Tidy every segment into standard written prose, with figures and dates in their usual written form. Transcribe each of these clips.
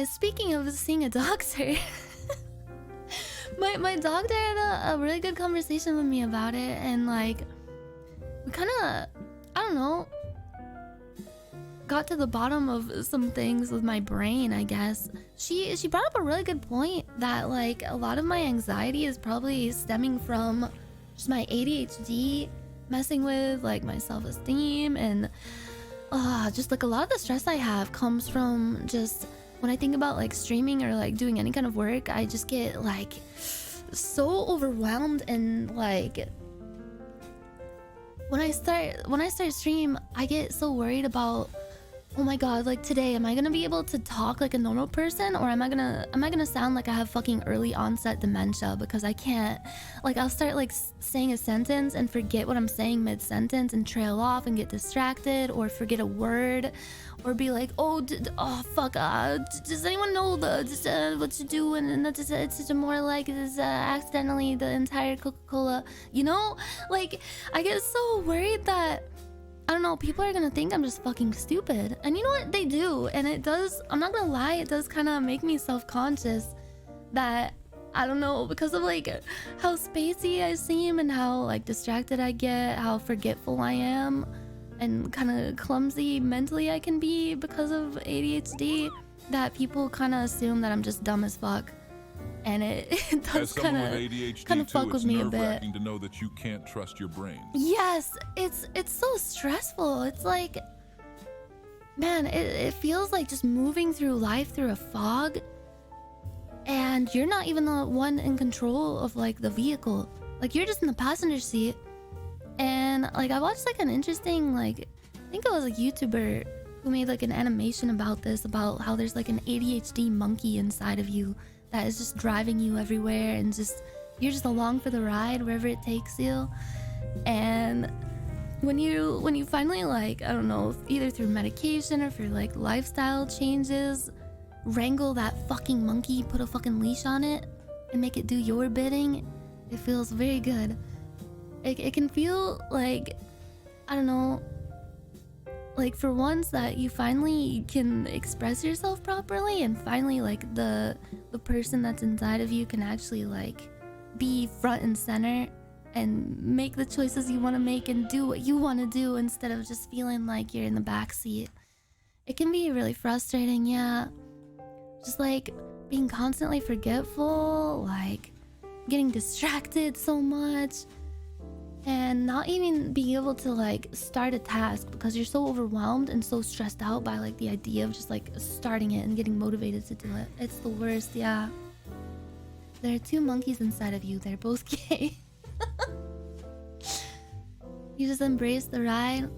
speaking of seeing a doctor, my doctor had a really good conversation with me about it, and like we kind of, I don't know, got to the bottom of some things with my brain, I guess. She brought up a really good point that like a lot of my anxiety is probably stemming from just my ADHD messing with like my self-esteem, and just like a lot of the stress I have comes from just when I think about like streaming or like doing any kind of work. I just get like so overwhelmed, and like when I start stream, I get so worried about, oh my god, like today, am I gonna be able to talk like a normal person, or am I gonna sound like I have fucking early onset dementia because I can't, like I'll start like saying a sentence and forget what I'm saying mid-sentence and trail off and get distracted or forget a word, or be like, oh fuck, does anyone know what to do, and it's more like this accidentally the entire Coca-Cola, you know? Like I get so worried that, I don't know, people are gonna think I'm just fucking stupid. And you know what? They do. And it does, I'm not gonna lie, it does kind of make me self-conscious that, I don't know, because of like how spacey I seem and how like distracted I get, how forgetful I am, and kind of clumsy mentally I can be because of ADHD, that people kind of assume that I'm just dumb as fuck. And it does kind of fuck with me a bit. To know that you can't trust your brain. Yes, it's so stressful. It's like, man, it feels like just moving through life through a fog, and you're not even the one in control of like the vehicle. Like you're just in the passenger seat. And like I watched like an interesting, like I think it was a YouTuber who made like an animation about this, about how there's like an ADHD monkey inside of you that is just driving you everywhere, and just you're just along for the ride wherever it takes you. And when you finally, like, I don't know, either through medication or through like lifestyle changes, wrangle that fucking monkey, put a fucking leash on it and make it do your bidding, it feels very good. It can feel like, I don't know, like for once that you finally can express yourself properly, and finally like the person that's inside of you can actually like be front and center and make the choices you want to make and do what you want to do, instead of just feeling like you're in the back seat. It can be really frustrating, yeah. Just like being constantly forgetful, like getting distracted so much, and not even being able to like start a task because you're so overwhelmed and so stressed out by like the idea of just like starting it and getting motivated to do it. It's the worst, yeah. There are two monkeys inside of you. They're both gay. You just embrace the ride.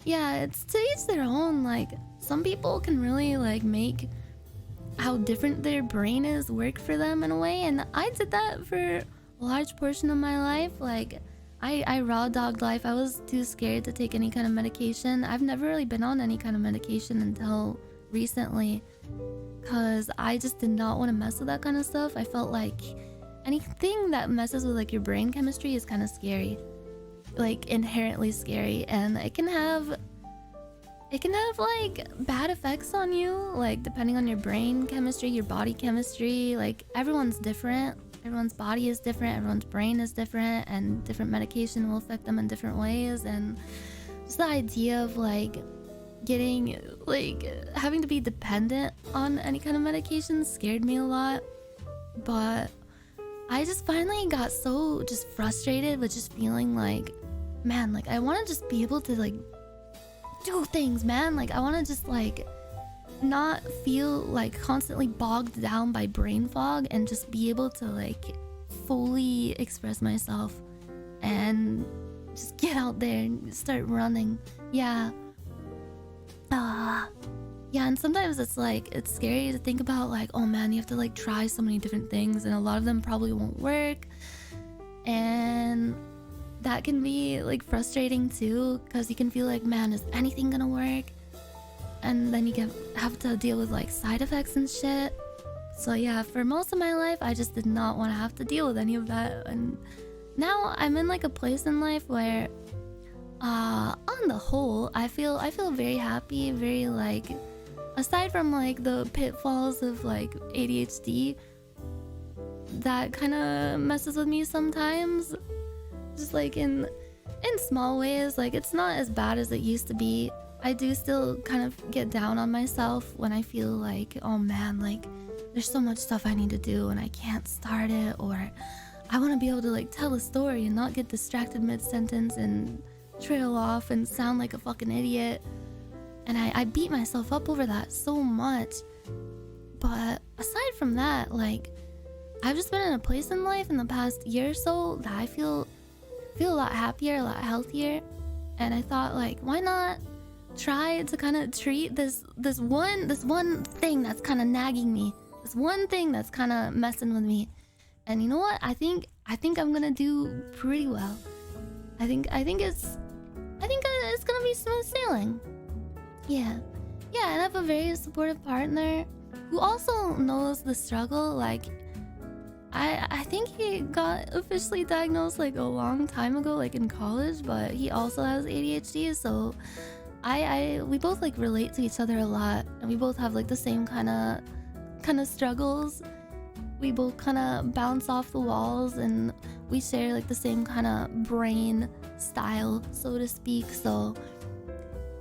Yeah, it's to each their own. Like some people can really like make how different their brain is work for them in a way, and I did that for a large portion of my life. Like I raw dogged life. I was too scared to take any kind of medication. I've never really been on any kind of medication until recently, because I just did not want to mess with that kind of stuff. I felt like anything that messes with like your brain chemistry is kind of scary, like inherently scary, and it can have like bad effects on you, like depending on your brain chemistry, your body chemistry. Like everyone's different. Everyone's body is different, everyone's brain is different, and different medication will affect them in different ways. And just the idea of like getting, like having to be dependent on any kind of medication scared me a lot. But I just finally got so just frustrated with just feeling like, man, like I want to just be able to like do things, man. Like I want to just like not feel like constantly bogged down by brain fog, and just be able to like fully express myself and just get out there and start running. Yeah. Yeah, and sometimes it's like, it's scary to think about like, oh man, you have to like try so many different things, and a lot of them probably won't work. And that can be like frustrating too, because you can feel like, man, is anything gonna work? And then you have to deal with like side effects and shit. So yeah, for most of my life, I just did not want to have to deal with any of that. And now I'm in like a place in life where, on the whole, I feel very happy, very like, aside from like the pitfalls of like ADHD that kind of messes with me sometimes, just like in small ways. Like it's not as bad as it used to be. I do still kind of get down on myself when I feel like, oh man, like there's so much stuff I need to do and I can't start it, or I want to be able to like tell a story and not get distracted mid-sentence and trail off and sound like a fucking idiot. And I beat myself up over that so much. But aside from that, like I've just been in a place in life in the past year or so that I feel a lot happier, a lot healthier. And I thought, like, why not try to kind of treat this one thing that's kind of nagging me, this one thing that's kind of messing with me. And you know what? I think I'm gonna do pretty well. I think it's gonna be smooth sailing. Yeah, and I have a very supportive partner who also knows the struggle. Like, I think he got officially diagnosed like a long time ago, like in college, but he also has ADHD. So we both like relate to each other a lot, and we both have like the same kind of struggles. We both kind of bounce off the walls, and we share like the same kind of brain style, so to speak. So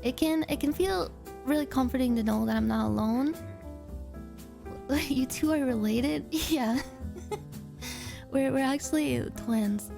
it can feel really comforting to know that I'm not alone. You two are related. Yeah. We're actually twins.